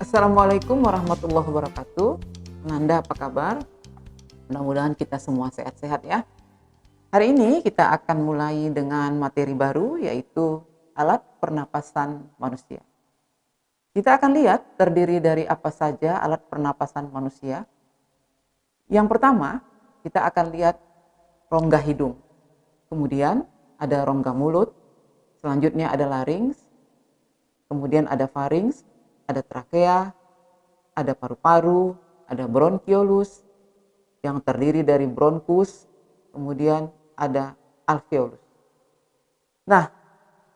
Assalamualaikum warahmatullahi wabarakatuh. Ananda, apa kabar? Mudah-mudahan kita semua sehat-sehat ya. Hari ini kita akan mulai dengan materi baru, yaitu alat pernapasan manusia. Kita akan lihat terdiri dari apa saja alat pernapasan manusia. Yang pertama, kita akan lihat rongga hidung. Kemudian ada rongga mulut, selanjutnya ada larynx, kemudian ada pharynx, ada trakea, ada paru-paru, ada bronkiolus yang terdiri dari bronkus, kemudian ada alveolus. Nah,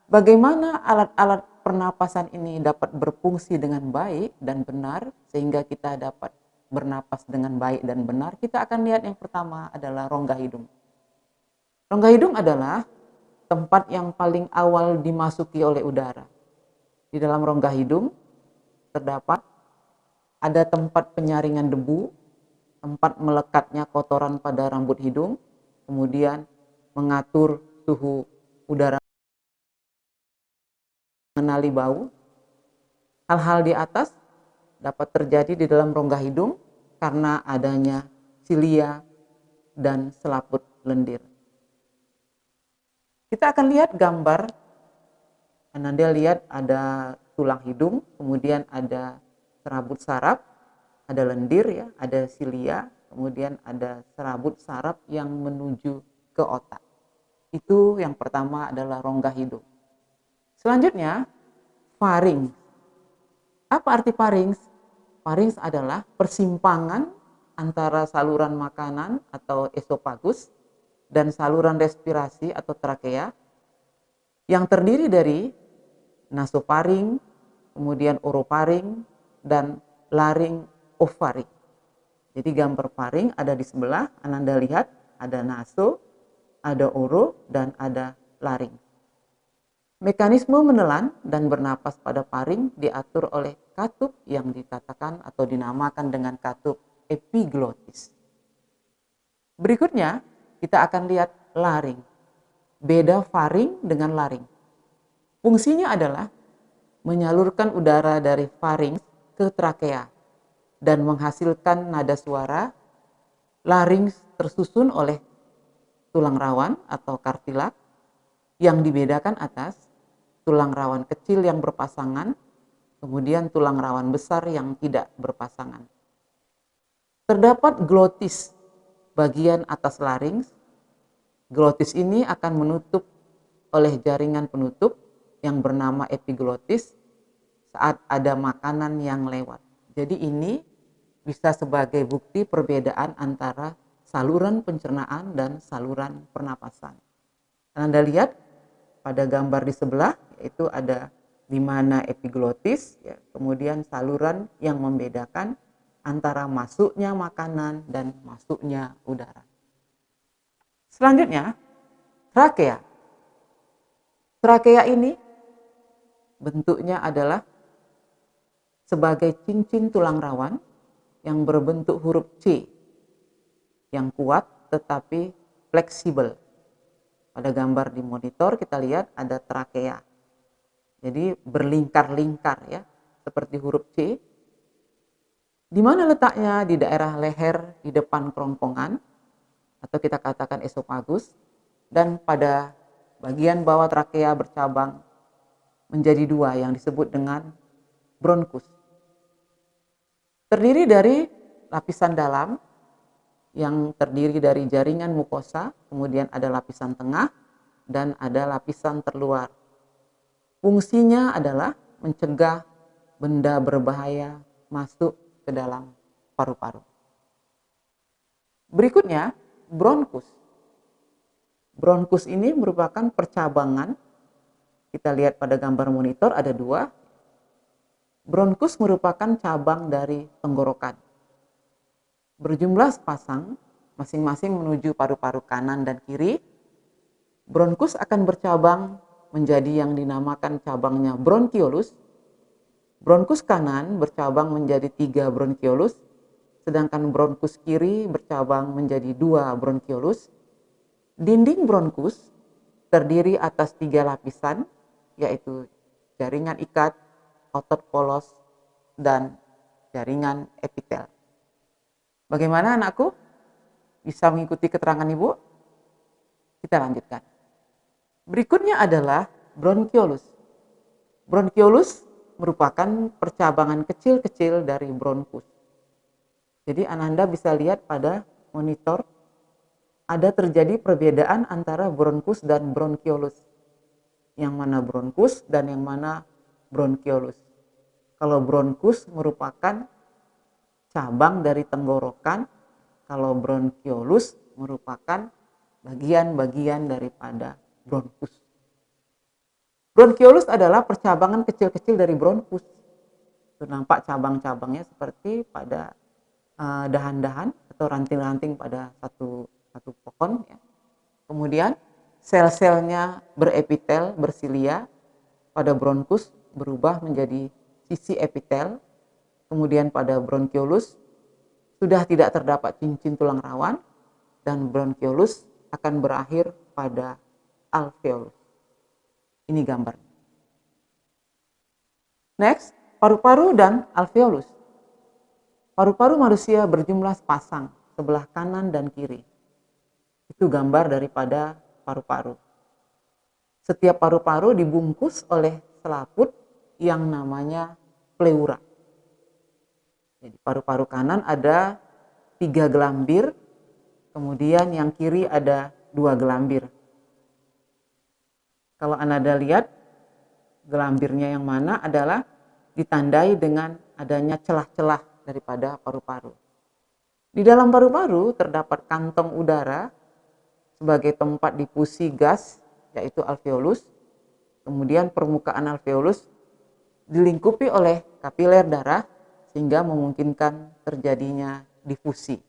bagaimana alat-alat pernapasan ini dapat berfungsi dengan baik dan benar sehingga kita dapat bernapas dengan baik dan benar? Kita akan lihat yang pertama adalah rongga hidung. Rongga hidung adalah tempat yang paling awal dimasuki oleh udara. Di dalam rongga hidung terdapat ada tempat penyaringan debu, tempat melekatnya kotoran pada rambut hidung, kemudian mengatur suhu udara, mengenali bau. Hal-hal di atas dapat terjadi di dalam rongga hidung karena adanya silia dan selaput lendir. Kita akan lihat gambar. Anda lihat ada tulang hidung, kemudian ada serabut saraf, ada lendir ya, ada silia, kemudian ada serabut saraf yang menuju ke otak. Itu yang pertama adalah rongga hidung. Selanjutnya, pharynx. Apa arti pharynx? Pharynx adalah persimpangan antara saluran makanan atau esofagus dan saluran respirasi atau trakea yang terdiri dari nasofaring, kemudian orofaring, dan laringofaring. Jadi gambar faring ada di sebelah, Anda lihat ada naso, ada oro, dan ada laring. Mekanisme menelan dan bernapas pada faring diatur oleh katup yang dikatakan atau dinamakan dengan katup epiglotis. Berikutnya kita akan lihat laring. Beda faring dengan laring. Fungsinya adalah menyalurkan udara dari pharynx ke trakea dan menghasilkan nada suara. Larynx tersusun oleh tulang rawan atau kartilak yang dibedakan atas, tulang rawan kecil yang berpasangan, kemudian tulang rawan besar yang tidak berpasangan. Terdapat glotis bagian atas larynx. Glotis ini akan menutup oleh jaringan penutup yang bernama epiglotis saat ada makanan yang lewat. Jadi ini bisa sebagai bukti perbedaan antara saluran pencernaan dan saluran pernapasan. Anda lihat pada gambar di sebelah, yaitu ada di mana epiglotis, ya, kemudian saluran yang membedakan antara masuknya makanan dan masuknya udara. Selanjutnya, trakea. Trakea ini bentuknya adalah sebagai cincin tulang rawan yang berbentuk huruf C yang kuat tetapi fleksibel. Pada gambar di monitor kita lihat ada trakea. Jadi berlingkar-lingkar ya, seperti huruf C. Di mana letaknya? Di daerah leher di depan kerongkongan atau kita katakan esofagus, dan pada bagian bawah trakea bercabang menjadi dua yang disebut dengan bronkus. Terdiri dari lapisan dalam yang terdiri dari jaringan mukosa, kemudian ada lapisan tengah dan ada lapisan terluar. Fungsinya adalah mencegah benda berbahaya masuk ke dalam paru-paru. Berikutnya, bronkus. Bronkus ini merupakan percabangan. Kita lihat pada gambar monitor ada dua. Bronkus merupakan cabang dari tenggorokan. Berjumlah sepasang, masing-masing menuju paru-paru kanan dan kiri. Bronkus akan bercabang menjadi yang dinamakan cabangnya bronkiolus. Bronkus kanan bercabang menjadi 3 bronkiolus, sedangkan bronkus kiri bercabang menjadi 2 bronkiolus. Dinding bronkus terdiri atas 3 lapisan, yaitu jaringan ikat, otot polos, dan jaringan epitel. Bagaimana anakku? Bisa mengikuti keterangan Ibu? Kita lanjutkan. Berikutnya adalah bronkiolus. Bronkiolus merupakan percabangan kecil-kecil dari bronkus. Jadi Ananda bisa lihat pada monitor ada terjadi perbedaan antara bronkus dan bronkiolus. Yang mana bronkus dan yang mana bronkiolus. Kalau bronkus merupakan cabang dari tenggorokan, kalau bronkiolus merupakan bagian-bagian daripada bronkus. Bronkiolus adalah percabangan kecil-kecil dari bronkus. Itu nampak cabang-cabangnya seperti pada dahan-dahan atau ranting-ranting pada satu pohon. Ya. Kemudian sel-selnya berepitel, bersilia. Pada bronkus berubah menjadi sisi epitel. Kemudian pada bronkiolus sudah tidak terdapat cincin tulang rawan dan bronkiolus akan berakhir pada alveolus. Ini gambar. Next, paru-paru dan alveolus. Paru-paru manusia berjumlah sepasang, sebelah kanan dan kiri. Itu gambar daripada paru-paru. Setiap paru-paru dibungkus oleh selaput yang namanya pleura. Jadi paru-paru kanan ada 3 gelambir, kemudian yang kiri ada 2 gelambir. Kalau Anda lihat, gelambirnya yang mana adalah ditandai dengan adanya celah-celah daripada paru-paru. Di dalam paru-paru terdapat kantong udara sebagai tempat difusi gas, yaitu alveolus. Kemudian permukaan alveolus dilingkupi oleh kapiler darah sehingga memungkinkan terjadinya difusi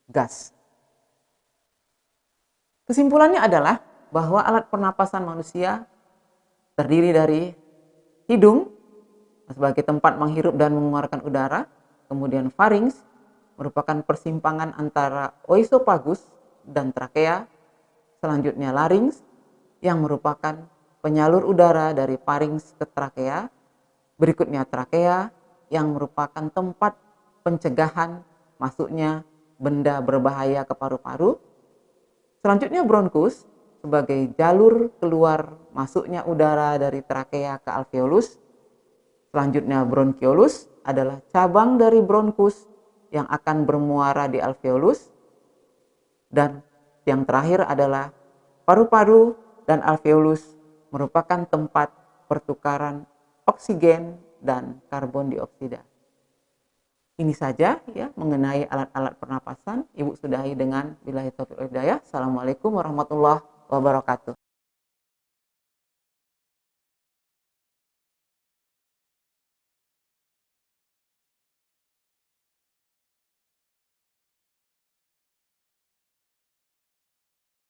gas. Kesimpulannya adalah bahwa alat pernapasan manusia terdiri dari hidung sebagai tempat menghirup dan mengeluarkan udara, kemudian farinks merupakan persimpangan antara oesophagus dan trakea, selanjutnya larynx yang merupakan penyalur udara dari farinks ke trakea, berikutnya trakea yang merupakan tempat pencegahan masuknya benda berbahaya ke paru-paru, selanjutnya bronkus sebagai jalur keluar masuknya udara dari trakea ke alveolus. Selanjutnya bronkiolus adalah cabang dari bronkus yang akan bermuara di alveolus. Dan yang terakhir adalah paru-paru dan alveolus merupakan tempat pertukaran oksigen dan karbon dioksida. Ini saja ya mengenai alat-alat pernapasan. Ibu sudahi dengan billahi taufiq wal hidayah. Assalamualaikum warahmatullahi wabarakatuh.